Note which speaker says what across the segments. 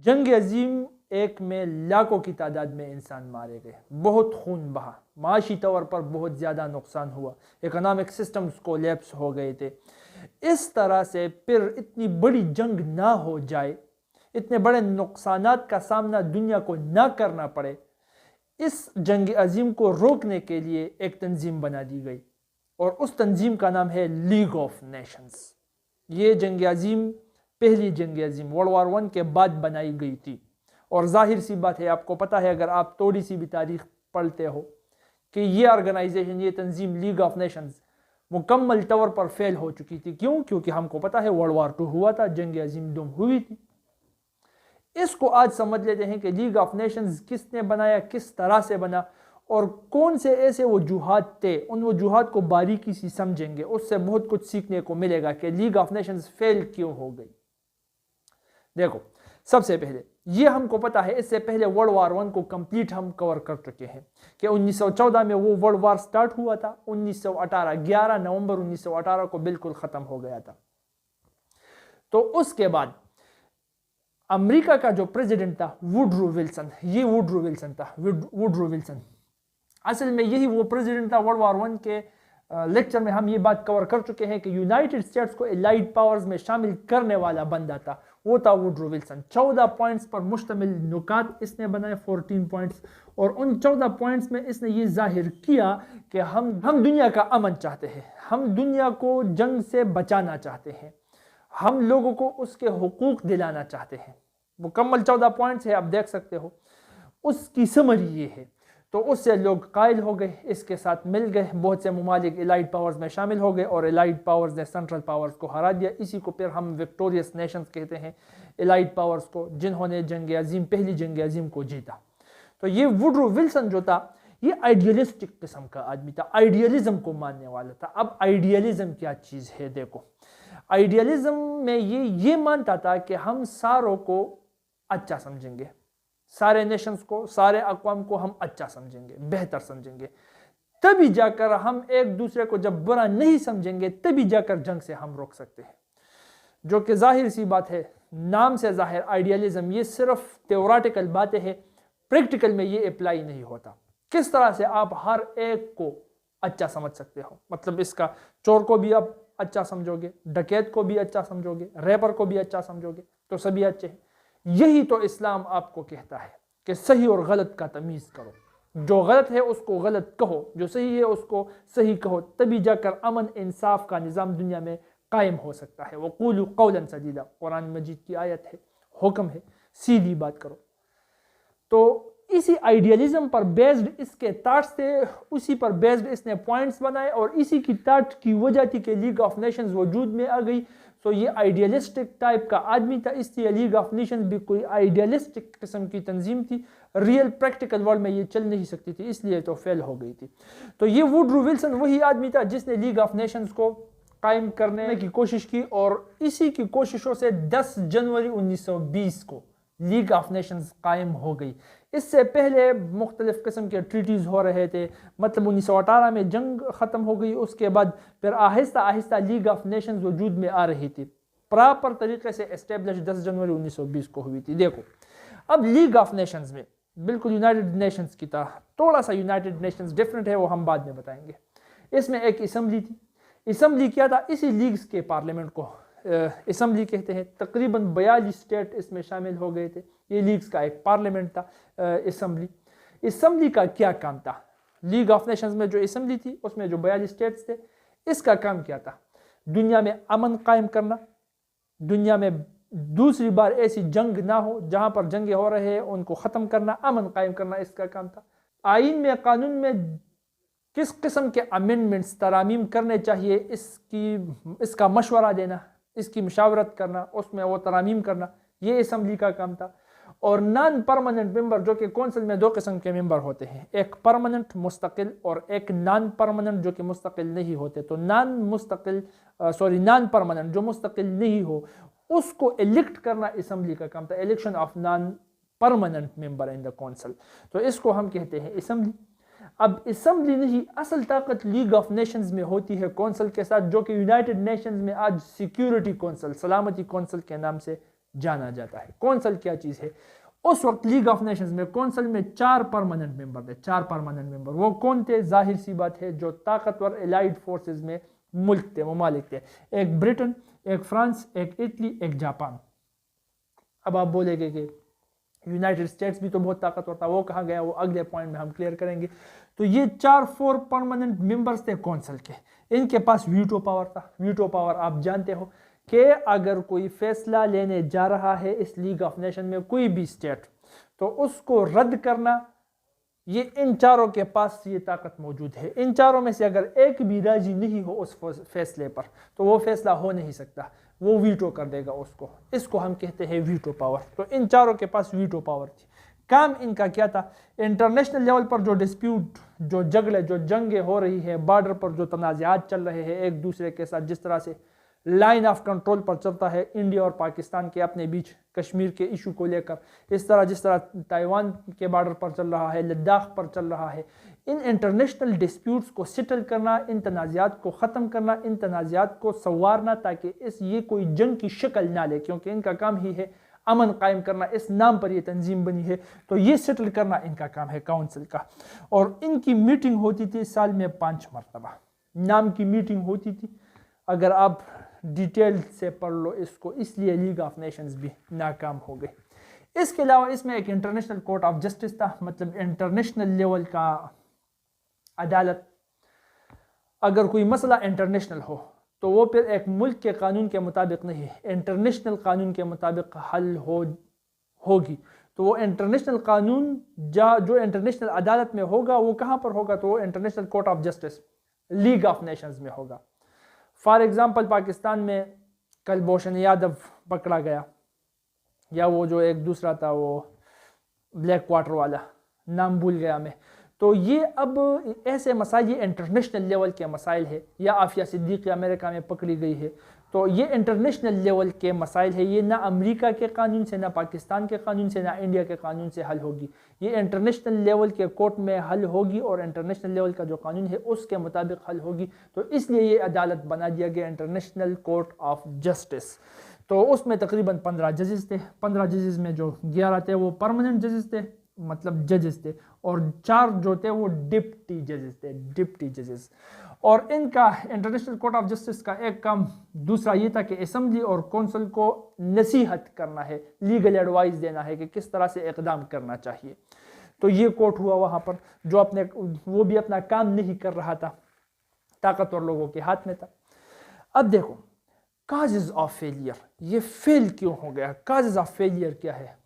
Speaker 1: جنگ عظیم ایک میں لاکھوں کی تعداد میں انسان مارے گئے، بہت خون بہا، معاشی طور پر بہت زیادہ نقصان ہوا، اکنامک سسٹمز کولیپس ہو گئے تھے۔ اس طرح سے پھر اتنی بڑی جنگ نہ ہو جائے، اتنے بڑے نقصانات کا سامنا دنیا کو نہ کرنا پڑے، اس جنگ عظیم کو روکنے کے لیے ایک تنظیم بنا دی گئی، اور اس تنظیم کا نام ہے لیگ آف نیشنز۔ یہ جنگ عظیم پہلی جنگ عظیم ورلڈ وار 1 کے بعد بنائی گئی تھی، اور ظاہر سی بات ہے، آپ کو پتہ ہے اگر آپ تھوڑی سی بھی تاریخ پڑھتے ہو کہ یہ آرگنائزیشن، یہ تنظیم لیگ آف نیشنز مکمل طور پر فیل ہو چکی تھی۔ کیوں؟ کیونکہ ہم کو پتہ ہے ورلڈ وار 2 ہوا تھا، جنگ عظیم 2 ہوئی تھی۔ اس کو آج سمجھ لیتے ہیں کہ لیگ آف نیشنز کس نے بنایا، کس طرح سے بنا، اور کون سے ایسے وجوہات تھے۔ ان وجوہات کو باریکی سے سمجھیں گے، اس سے بہت کچھ سیکھنے کو ملے گا کہ لیگ آف نیشنز فیل کیوں ہو گئی۔ دیکھو، سب سے پہلے یہ ہم کو پتا ہے، اس سے پہلے ورلڈ وار 1 کو کمپلیٹ ہم کور کر چکے ہیں کہ 1914 میں وہ ورلڈ وار سٹارٹ ہوا تھا، 11 نومبر 1918 کو بالکل ختم ہو گیا تھا۔ تو اس کے بعد امریکہ کا جو پریزیڈنٹ تھا ووڈرو ولسن، یہ ووڈرو ولسن اصل میں یہی وہ پریزیڈنٹ تھا۔ ورلڈ وار 1 کے لیکچر میں ہم یہ بات کور کر چکے ہیں کہ یونائٹڈ اسٹیٹس کو الائڈ پاورز میں شامل کرنے والا بندہ تھا، وہ تھا ووڈرو ولسن۔ 14 پوائنٹس پر مشتمل نکات اس نے بنائے، 14 پوائنٹس، اور ان 14 پوائنٹس میں اس نے یہ ظاہر کیا کہ ہم دنیا کا امن چاہتے ہیں، ہم دنیا کو جنگ سے بچانا چاہتے ہیں، ہم لوگوں کو اس کے حقوق دلانا چاہتے ہیں۔ مکمل 14 پوائنٹس ہے، آپ دیکھ سکتے ہو۔ اس کی سمری یہ ہے، تو اس سے لوگ قائل ہو گئے، اس کے ساتھ مل گئے، بہت سے ممالک الائڈ پاورز میں شامل ہو گئے، اور الائڈ پاورز نے سینٹرل پاورز کو ہرا دیا۔ اسی کو پھر ہم وکٹوریس نیشنز کہتے ہیں، الائڈ پاورز کو، جنہوں نے پہلی جنگ عظیم کو جیتا۔ تو یہ ووڈرو ولسن جو تھا، یہ آئیڈیلسٹک قسم کا آدمی تھا، آئیڈیلزم کو ماننے والا تھا۔ اب آئیڈیلزم کیا چیز ہے؟ دیکھو، آئیڈیلزم میں یہ مانتا تھا کہ ہم ساروں کو اچھا سمجھیں گے، سارے نیشنز کو، سارے اقوام کو ہم اچھا سمجھیں گے، بہتر سمجھیں گے، تبھی جا کر ہم ایک دوسرے کو جب برا نہیں سمجھیں گے، تبھی جا کر جنگ سے ہم روک سکتے ہیں۔ جو کہ ظاہر سی بات ہے، نام سے ظاہر آئیڈیالزم یہ صرف تھیوریٹیکل باتیں ہیں، پریکٹیکل میں یہ اپلائی نہیں ہوتا۔ کس طرح سے آپ ہر ایک کو اچھا سمجھ سکتے ہو؟ مطلب اس کا چور کو بھی آپ اچھا سمجھو گے، ڈکیت کو بھی اچھا سمجھو گے، ریپر کو بھی اچھا سمجھو گے، تو سبھی اچھے ہیں۔ یہی تو اسلام آپ کو کہتا ہے کہ صحیح اور غلط کا تمیز کرو، جو غلط ہے اس کو غلط کہو، جو صحیح ہے اس کو صحیح کہو، تبھی جا کر امن انصاف کا نظام دنیا میں قائم ہو سکتا ہے۔ وَقُولُوا قَوْلًا سَدِيدًا، قرآن مجید کی آیت ہے، حکم ہے، سیدھی بات کرو۔ تو اسی آئیڈیالزم پر بیسڈ اس کے تھاٹس تھے، اسی پر بیسڈ اس نے پوائنٹس بنائے، اور اسی کی تھاٹ کی وجہ تھی کہ لیگ آف نیشنز وجود میں آ گئی۔ تو یہ آئیڈیلسٹک ٹائپ کا آدمی تھا، اس لیے لیگ آف نیشنز بھی کوئی آئیڈیلسٹک قسم کی تنظیم تھی، ریئل پریکٹیکل ورلڈ میں یہ چل نہیں سکتی تھی، اس لیے تو فیل ہو گئی تھی۔ تو یہ ووڈرو ولسن وہی آدمی تھا جس نے لیگ آف نیشنز کو قائم کرنے کی کوشش کی، اور اسی کی کوششوں سے 10 جنوری 1920 کو لیگ آف نیشنز قائم ہو گئی۔ اس سے پہلے مختلف قسم کے ٹریٹیز ہو رہے تھے، مطلب 1918 میں جنگ ختم ہو گئی، اس کے بعد پھر آہستہ آہستہ لیگ آف نیشنز وجود میں آ رہی تھی، پراپر طریقے سے اسٹیبلش 10 جنوری 1920 کو ہوئی تھی۔ دیکھو، اب لیگ آف نیشنز میں بالکل یونائٹڈ نیشنز کی طرح، تھوڑا سا یونائٹڈ نیشنز ڈیفرنٹ ہے، وہ ہم بعد میں بتائیں گے۔ اس میں ایک اسمبلی تھی، اسمبلی کیا تھا؟ اسی لیگز کے پارلیمنٹ کو اسمبلی کہتے ہیں، تقریباً 42 اسٹیٹ اس میں شامل ہو گئے تھے، یہ لیگز کا ایک پارلیمنٹ تھا۔ اسمبلی کا کیا کام تھا؟ لیگ آف نیشنز میں جو اسمبلی تھی، اس میں جو 42 اسٹیٹس تھے، اس کا کام کیا تھا؟ دنیا میں امن قائم کرنا، دنیا میں دوسری بار ایسی جنگ نہ ہو، جہاں پر جنگیں ہو رہے ہیں ان کو ختم کرنا، امن قائم کرنا، اس کا کام تھا۔ آئین میں، قانون میں کس قسم کے امینڈمنٹس، ترامیم کرنے چاہیے، اس کا مشورہ دینا، اس کی مشاورت کرنا، اس میں وہ ترامیم کرنا، یہ اسمبلی کا کام تھا۔ اور نان پرماننٹ ممبر، جو کہ کونسل میں 2 قسم کے ممبر ہوتے ہیں، ایک پرماننٹ مستقل اور ایک نان پرماننٹ جو کہ مستقل نہیں ہوتے۔ تو نان پرماننٹ جو مستقل نہیں ہو، اس کو الیکٹ کرنا اسمبلی کا کام تھا، election of non permanent member in the council, تو اس کو ہم کہتے ہیں اسمبلی۔ اب اسمبلی نہیں، اصل طاقت لیگ آف نیشنز میں ہوتی ہے کونسل کے ساتھ، جو کہ یونائٹڈ نیشنز میں آج سیکیورٹی کونسل، سلامتی کونسل کے نام سے जाना जाता है। कौंसल क्या चीज़ है? उस वक्त लीग ऑफ नेशंस में कौंसल में 4 परमानेंट मेंबर थे, 4 परमानेंट मेंबर। वो कौन थे? जाहिर सी बात है जो ताकतवर एलाइड फोर्सेस में मुल्क थे, ममालिक थे। एक ब्रिटेन, एक फ्रांस, एक इटली, एक जापान। अब आप बोलेंगे कि यूनाइटेड स्टेट्स भी तो बहुत ताकतवर था, वो कहाँ गया? वो अगले पॉइंट में हम क्लियर करेंगे। तो ये 4 परमानेंट मेंबर्स थे कौंसल के। इनके पास वीटो पावर था। वीटो पावर आप जानते हो कि अगर कोई फैसला लेने जा रहा है इस लीग ऑफ नेशन में कोई भी स्टेट, तो उसको रद्द करना, ये इन चारों के पास ये ताकत मौजूद है। इन चारों में से अगर एक भी राजी नहीं हो उस फैसले पर, तो वो फैसला हो नहीं सकता, वो वीटो कर देगा उसको। इसको हम कहते हैं वीटो पावर। तो इन चारों के पास वीटो पावर थी। काम इनका क्या था? इंटरनेशनल लेवल पर जो डिस्प्यूट, जो झगड़े, जो जंगें हो रही है, बॉर्डर पर जो तनाज़ात चल रहे हैं एक दूसरे के साथ, जिस तरह से लाइन ऑफ कंट्रोल पर चलता है इंडिया और पाकिस्तान के अपने बीच कश्मीर के इशू को लेकर, इस तरह जिस तरह ताइवान के बॉर्डर पर चल रहा है, लद्दाख पर चल रहा है, इन इंटरनेशनल डिस्प्यूट्स को सेटल करना, इन तनाज़ात को ख़त्म करना, इन तनाज़ात को संवारना, ताकि ये कोई जंग की शक्ल ना ले, क्योंकि इनका काम ही है अमन कायम करना। इस नाम पर ये तंजीम बनी है, तो ये सेटल करना इनका काम है काउंसिल का। और इनकी मीटिंग होती थी साल में 5 मरतबा। नाम की मीटिंग होती थी, अगर आप डिटेल से पढ़ लो इसको, इसलिए लीग ऑफ नेशंस भी नाकाम हो गए। इसके अलावा इसमें एक इंटरनेशनल कोर्ट ऑफ जस्टिस था, मतलब इंटरनेशनल लेवल का अदालत। अगर कोई मसला इंटरनेशनल हो तो वो फिर एक मुल्क के कानून के मुताबिक नहीं, इंटरनेशनल कानून के मुताबिक हल होगी। तो वो इंटरनेशनल कानून जो इंटरनेशनल अदालत में होगा, वो कहाँ पर होगा? तो वो international court of justice league of Nations में होगा। फॉर एग्जांपल पाकिस्तान में कुलभूषण यादव पकड़ा गया, या वो जो एक दूसरा था वो ब्लैक वाटर वाला, नाम भूल गया मैं। तो ये अब ऐसे मसाइल, ये इंटरनेशनल लेवल के मसाइल है। या आफिया सिद्दीकी अमेरिका में पकड़ी गई है, तो ये इंटरनेशनल लेवल के मसाइल है। ये ना अमेरिका के कानून से, ना पाकिस्तान के कानून से, ना इंडिया के कानून से हल होगी। ये इंटरनेशनल लेवल के कोर्ट में हल होगी और इंटरनेशनल लेवल का जो कानून है उसके मुताबिक हल होगी। तो इसलिए ये अदालत बना दिया गया, इंटरनेशनल कोर्ट ऑफ जस्टिस। तो उसमें तकरीबन 15 जजेस थे। 15 जजेस में जो 11 थे वो परमानेंट जजेस थे, मतलब जजेस थे, और 4 जो थे वो डिप्टी जजेस थे, डिप्टी जजेस। और इनका इंटरनेशनल कोर्ट ऑफ जस्टिस का एक काम दूसरा ये था कि असेंबली और कौंसिल को नसीहत करना है, लीगल एडवाइस देना है कि किस तरह से इक़दाम करना चाहिए। तो ये कोर्ट हुआ वहाँ पर, जो वो भी अपना काम नहीं कर रहा था, ताकतवर लोगों के हाथ में था। अब देखो काजेज ऑफ फेलियर, ये फेल क्यों हो गया? काजेज ऑफ फेलियर क्या है?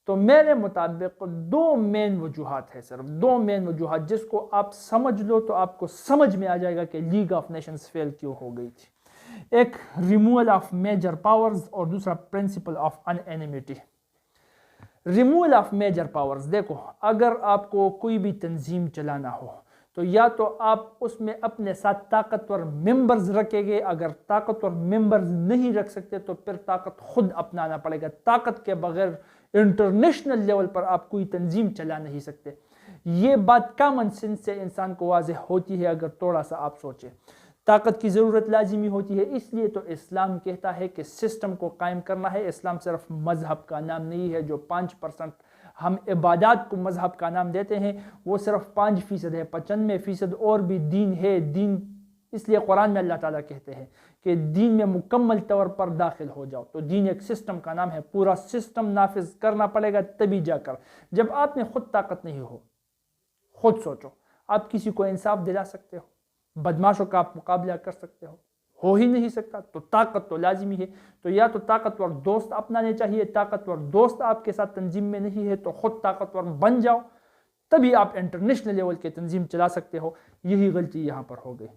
Speaker 1: तो मेरे मुताबिक 2 मेन वजूहात है, सिर्फ 2 मेन वजूहात, जिसको आप समझ लो तो आपको समझ में आ जाएगा कि लीग ऑफ नेशंस फेल क्यों हो गई थी। एक रिमूवल ऑफ मेजर पावर्स और दूसरा principle of unanimity. Removal of major powers, देखो अगर आपको कोई भी तंजीम चलाना हो तो या तो आप उसमें अपने साथ ताकतवर मेंबर्स रखेंगे, अगर ताकतवर मेंबर्स नहीं रख सकते तो फिर ताकत खुद अपनाना पड़ेगा। ताकत के बगैर इंटरनेशनल लेवल पर आप कोई तंजीम चला नहीं सकते। ये बात कॉमन सेंस से इंसान को वाज़ेह होती है अगर थोड़ा सा आप सोचें। ताकत की ज़रूरत लाजिमी होती है, इसलिए तो इस्लाम कहता है कि सिस्टम को कायम करना है। इस्लाम सिर्फ मजहब का नाम नहीं है। जो 5% हम इबादत को मजहब का नाम देते हैं वो सिर्फ 5% है, 95% और भी दीन है। दीन इसलिए कुरान में अल्लाह ताला कहते हैं कि दीन में मुकम्मल तौर पर दाखिल हो जाओ। तो दीन एक सिस्टम का नाम है, पूरा सिस्टम नाफिज करना पड़ेगा तभी जाकर। जब आप में खुद ताकत नहीं हो, खुद सोचो, आप किसी को इंसाफ दिला सकते हो? बदमाशों का आप मुकाबला कर सकते हो ही नहीं सकता। तो ताकत तो लाजिमी है। तो या तो ताकतवर दोस्त अपनाने चाहिए, ताकतवर दोस्त आपके साथ तंजीम में नहीं है तो खुद ताकतवर बन जाओ, तभी आप इंटरनेशनल लेवल के तंजीम चला सकते हो। यही गलती यहाँ पर हो गई।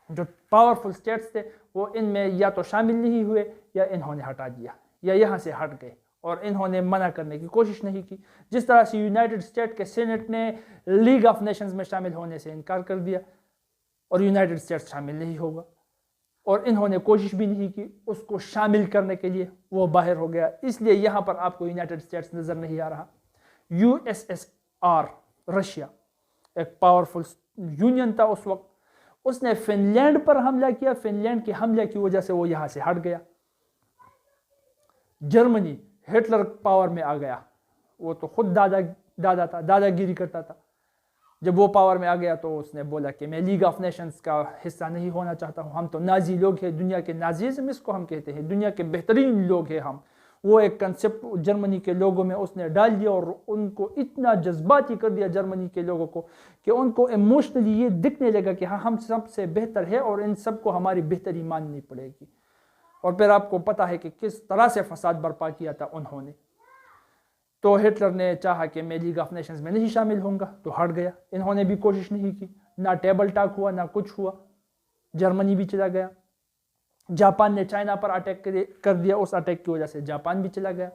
Speaker 1: जो पावरफुल स्टेट्स थे वो इनमें या तो शामिल नहीं हुए या इन्होंने हटा दिया, या यहाँ से हट गए और इन्होंने मना करने की कोशिश नहीं की। जिस तरह से यूनाइटेड स्टेट के सीनेट ने लीग ऑफ नेशंस में शामिल होने से इनकार कर दिया और यूनाइटेड स्टेट्स शामिल नहीं होगा, और इन्होंने कोशिश भी नहीं की उसको शामिल करने के लिए, वो बाहर हो गया। इसलिए यहाँ पर आपको यूनाइटेड स्टेट्स नज़र नहीं आ रहा। USSR रशिया एक पावरफुल यूनियन था उस वक्त, उसने फिनलैंड पर हमला किया। फिनलैंड के हमले की वजह से वो यहाँ से हट गया। जर्मनी, हिटलर पावर में आ गया, वो तो खुद दादा था, दादागिरी करता था। जब वो पावर में आ गया तो उसने बोला कि मैं लीग ऑफ नेशंस का हिस्सा नहीं होना चाहता हूँ, हम तो नाजी लोग हैं, दुनिया के नाजीज़म इसको हम कहते हैं, दुनिया के बेहतरीन लोग हैं हम। वो एक कंसेप्ट जर्मनी के लोगों में उसने डाल दिया और उनको इतना जज्बाती कर दिया जर्मनी के लोगों को कि उनको इमोशनली ये दिखने लगा कि हाँ हम सबसे बेहतर है और इन सबको हमारी बेहतरी माननी पड़ेगी। और फिर आपको पता है कि किस तरह से फसाद बर्पा किया था उन्होंने। तो हिटलर ने चाहा कि मैं लीग ऑफ नेशंस में नहीं शामिल होऊंगा, तो हट गया। इन्होंने भी कोशिश नहीं की, ना टेबल टॉक हुआ ना कुछ हुआ, जर्मनी भी चला गया। जापान ने चाइना पर अटैक कर दिया, उस अटैक की वजह से जापान भी चला गया।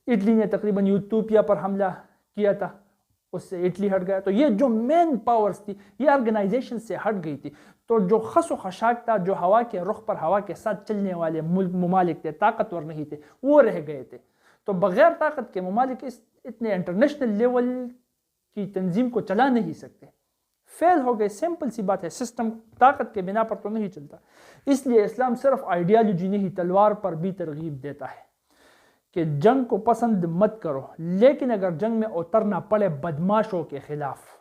Speaker 1: इटली ने तकरीबन यूटोपिया पर हमला किया था, उससे इटली हट गया। तो ये जो मेन पावर्स थी ये ऑर्गेनाइजेशन से हट गई थी। तो जो खस व खशाक था, जो हवा के रुख पर हवा के साथ चलने वाले ममालिक थे, ताकतवर नहीं थे, वो रह गए थे। तो बगैर ताकत के ममालिक इतने इंटरनेशनल लेवल की तंजीम को चला नहीं सकते, फेल हो गए। सिंपल सी बात है, सिस्टम ताकत के बिना पर तो नहीं चलता। इसलिए इस्लाम सिर्फ आइडियालॉजी नहीं, तलवार पर भी तरगीब देता है कि जंग को पसंद मत करो, लेकिन अगर जंग में उतरना पड़े बदमाशों के खिलाफ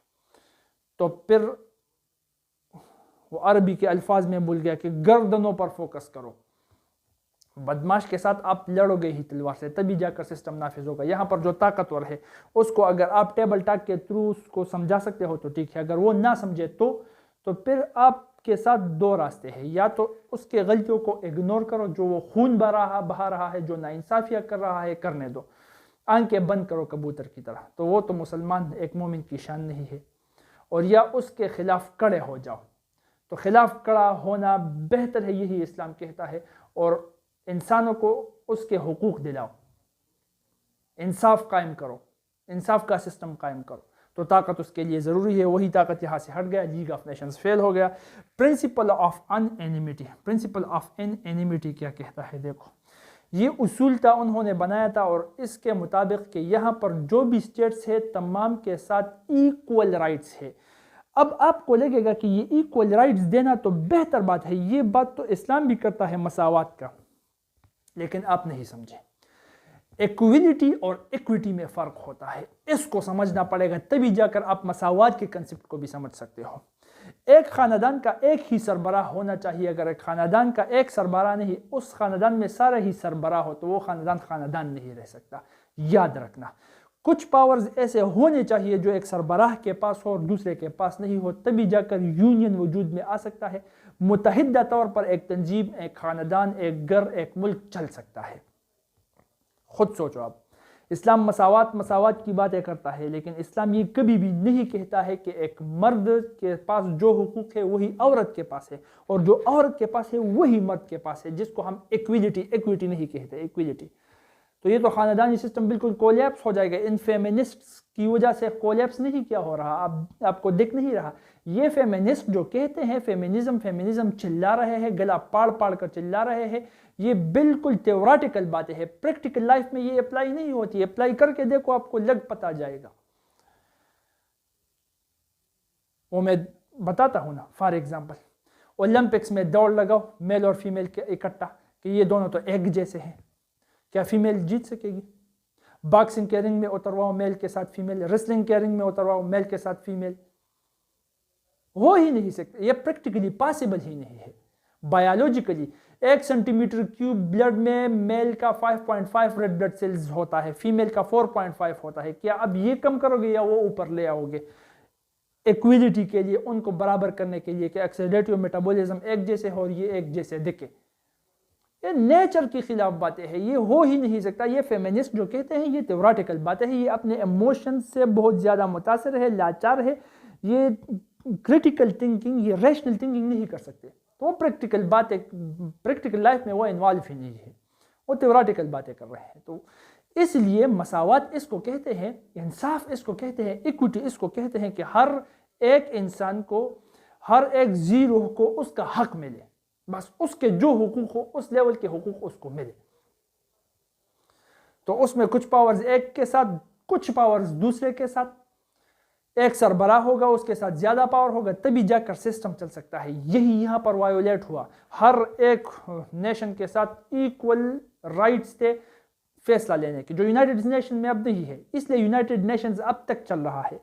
Speaker 1: तो फिर वो अरबी के अल्फाज में भूल गया कि गर्दनों पर फोकस करो। बदमाश के साथ आप लड़ोगे ही तलवार से, तभी जाकर सिस्टम नाफिज होगा। यहाँ पर जो ताकतवर है उसको अगर आप टेबल टॉक के थ्रू उसको समझा सकते हो तो ठीक है, अगर वो ना समझे तो फिर आपके साथ दो रास्ते हैं, या तो उसके गलतियों को इग्नोर करो, जो वो खून बहा रहा है, जो नाइंसाफिया कर रहा है, करने दो, आंखें बंद करो कबूतर की तरह, तो वो तो मुसलमान एक मोमिन की शान नहीं है। और या उसके खिलाफ खड़े हो जाओ, तो खिलाफ खड़ा होना बेहतर है, यही इस्लाम कहता है। और इंसानों को उसके हुकूक दिलाओ, इंसाफ कायम करो, इंसाफ का सिस्टम कायम करो। तो ताकत उसके लिए ज़रूरी है, वही ताकत यहाँ से हट गया, लीग ऑफ नेशंस फेल हो गया। प्रिंसिपल ऑफ अनएनिमिटी, प्रिंसिपल ऑफ अनएनिमिटी क्या कहता है देखो, ये उसूल था उन्होंने बनाया था, और इसके मुताबिक कि यहाँ पर जो भी स्टेट्स है तमाम के साथ इक्वल राइट्स है। अब आपको लगेगा कि ये इक्वल राइट्स देना तो बेहतर बात है, ये बात तो इस्लाम भी करता है मसावात का, लेकिन आप नहीं समझे। इक्विलिटी और इक्विटी में फ़र्क होता है, इसको समझना पड़ेगा, तभी जाकर आप मसावात के कंसेप्ट को भी समझ सकते हो। एक ख़ानदान का एक ही सरबराह होना चाहिए। अगर एक ख़ानदान का एक सरबराह नहीं, उस ख़ानदान में सारे ही सरबराह हो, तो वो ख़ानदान नहीं रह सकता। याद रखना, कुछ पावर्स ऐसे होने चाहिए जो एक सरबराह के पास हो और दूसरे के पास नहीं हो, तभी जाकर यूनियन वजूद में आ सकता है। मुतहिदा तौर पर एक तंजीम, एक ख़ानदान, एक घर, एक मुल्क चल सकता है। खुद सोचो आप, इस्लाम मसावात की बातें करता है, लेकिन इस्लाम ये कभी भी नहीं कहता है कि एक मर्द के पास जो हुकूक है वही औरत के पास है, और जो औरत के पास है वही मर्द के पास है, जिसको हम इक्विटी नहीं कहते, इक्विलिटी। तो ये तो ख़ानदानी सिस्टम बिल्कुल कोलैप्स हो जाएगा। इन फेमिनिस्ट्स की वजह से कोलैप्स नहीं क्या हो रहा, आपको दिख नहीं रहा। ये फेमिनिस्ट जो कहते हैं फेमिनिज्म चिल्ला रहे हैं, गला पाड़ कर चिल्ला रहे हैं, ये बिल्कुल थ्योरेटिकल बातें हैं, प्रैक्टिकल लाइफ में ये अप्लाई नहीं होती। अप्लाई करके देखो, आपको लग पता जाएगा। वो मैं बताता हूँ ना, फॉर एग्जाम्पल ओलंपिक्स में दौड़ लगाओ मेल और फीमेल के इकट्ठा, कि ये दोनों तो एक जैसे हैं, क्या फीमेल जीत सकेगी? बॉक्सिंग के रिंग में उतरवाओ मेल के साथ फीमेल, रेसलिंग के रिंग में उतरवाओ मेल के साथ फीमेल, हो ही नहीं सकते। ये प्रैक्टिकली पॉसिबल ही नहीं है। बायोलॉजिकली 1 सेंटीमीटर क्यूब ब्लड में मेल का 5.5 रेड ब्लड सेल्स होता है, फीमेल का 4.5 होता है। क्या अब ये कम करोगे या वो ऊपर ले आओगे? इक्विलिटी के लिए, उनको बराबर करने के लिए कि एक्सेलरेटिव मेटाबॉलिज्म एक जैसे हो और ये एक जैसे दिखे, ये नेचर के खिलाफ बातें हैं, ये हो ही नहीं सकता। ये फेमिनिस्ट जो कहते हैं ये थ्योरेटिकल बातें हैं, ये अपने इमोशन से बहुत ज़्यादा मुतासर है, लाचार है, ये क्रिटिकल थिंकिंग, ये रैशनल थिंकिंग नहीं कर सकते। तो वो प्रैक्टिकल बातें, प्रैक्टिकल लाइफ में वो इन्वॉल्व ही नहीं है, वो थ्योरेटिकल बातें कर रहे हैं। तो इसलिए मसावत इसको कहते हैं, इंसाफ इसको कहते हैं, इक्विटी इसको कहते हैं कि हर एक इंसान को, हर एक जीरो को उसका हक मिले, बस उसके जो हुकूक हो उस लेवल के हुकूक उसको मिले। तो उसमें कुछ पावर्स एक के साथ, कुछ पावर्स दूसरे के साथ, एक सरबराह होगा उसके साथ ज्यादा पावर होगा, तभी जाकर सिस्टम चल सकता है। यही यहाँ पर वायोलेट हुआ। हर एक नेशन के साथ इक्वल राइट्स थे, فیصلہ لینے کی، جو یونائٹڈ نیشن میں اب نہیں ہے. اس لیے یونائٹڈ نیشنز اب تک چل رہا ہے،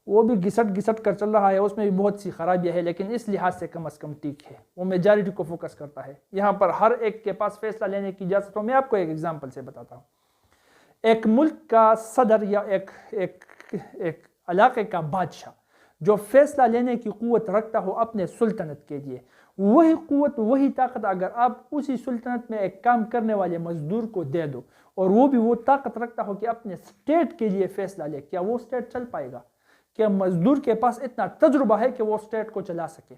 Speaker 1: وہ بھی گھسٹ کر چل رہا ہے، اس میں بھی بہت سی خرابیاں ہیں، لیکن اس لحاظ سے کم از کم ٹھیک ہے. وہ میجارٹی کو فوکس کرتا ہے. یہاں پر ہر ایک کے پاس فیصلہ لینے کی اجازت ہو. میں آپ کو ایک ایگزامپل سے بتاتا ہوں. ایک ملک کا صدر یا ایک علاقے کا بادشاہ جو فیصلہ لینے کی قوت رکھتا ہو اپنے سلطنت کے لیے، وہی قوت وہی طاقت اگر آپ اسی سلطنت میں ایک کام کرنے والے مزدور کو دے دو اور وہ بھی وہ طاقت رکھتا ہو کہ اپنے اسٹیٹ کے لیے فیصلہ لے، کیا وہ اسٹیٹ چل پائے گا؟ کہ مزدور کے پاس اتنا تجربہ ہے کہ وہ اسٹیٹ کو چلا سکے،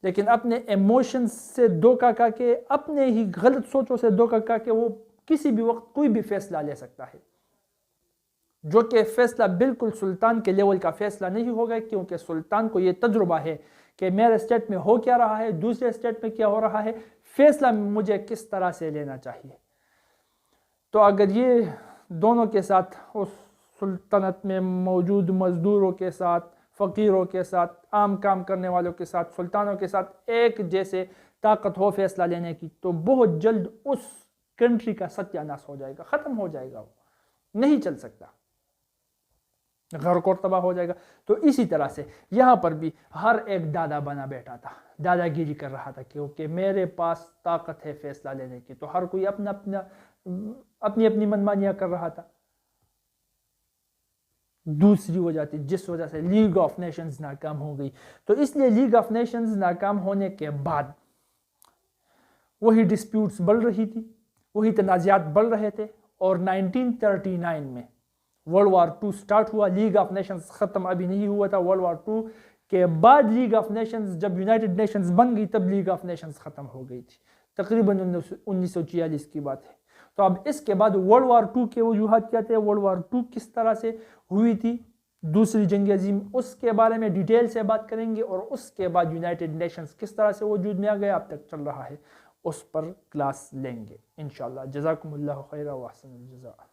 Speaker 1: لیکن اپنے ایموشنز سے دھوکہ کھا کے، اپنے ہی غلط سوچوں سے دھوکہ کھا کے وہ کسی بھی وقت کوئی بھی فیصلہ لے سکتا ہے، جو کہ فیصلہ بالکل سلطان کے لیول کا فیصلہ نہیں ہوگا، کیونکہ سلطان کو یہ تجربہ ہے کہ میرے اسٹیٹ میں ہو کیا رہا ہے، دوسرے اسٹیٹ میں کیا ہو رہا ہے، فیصلہ مجھے کس طرح سے لینا چاہیے. تو اگر یہ دونوں کے ساتھ، اس سلطنت میں موجود مزدوروں کے ساتھ، فقیروں کے ساتھ، عام کام کرنے والوں کے ساتھ، سلطانوں کے ساتھ ایک جیسے طاقت ہو فیصلہ لینے کی، تو بہت جلد اس کنٹری کا ستیہ ناش ہو جائے گا، ختم ہو جائے گا، وہ نہیں چل سکتا، غرق اور تباہ ہو جائے گا. تو اسی طرح سے یہاں پر بھی ہر ایک دادا بنا بیٹھا تھا، دادا گیری کر رہا تھا، کیونکہ میرے پاس طاقت ہے فیصلہ لینے کی. تو ہر کوئی اپنی منمانیاں کر رہا تھا. دوسری وجہ تھی جس وجہ سے لیگ آف نیشنز ناکام ہو گئی. تو اس لیے لیگ آف نیشنز ناکام ہونے کے بعد وہی ڈسپیوٹس بڑھ رہی تھی، وہی تنازعات بڑھ رہے تھے، اور 1939 میں ورلڈ وار 2 سٹارٹ ہوا. لیگ آف نیشنز ختم ابھی نہیں ہوا تھا. ورلڈ وار 2 کے بعد لیگ آف نیشنز، جب یونائٹڈ نیشنز بن گئی تب لیگ آف نیشنز ختم ہو گئی تھی، تقریباً 1946 کی بات ہے. تو اب اس کے بعد ورلڈ وار 2 کے وجوہات کیا تھے، ورلڈ وار 2 کس طرح سے ہوئی تھی، دوسری جنگ عظیم، اس کے بارے میں ڈیٹیل سے بات کریں گے، اور اس کے بعد یونائٹڈ نیشنز کس طرح سے وجود میں آ گیا، اب تک چل رہا ہے، اس پر کلاس لیں گے انشاءاللہ. جزاکم اللہ خیرہ و احسن الجزاء.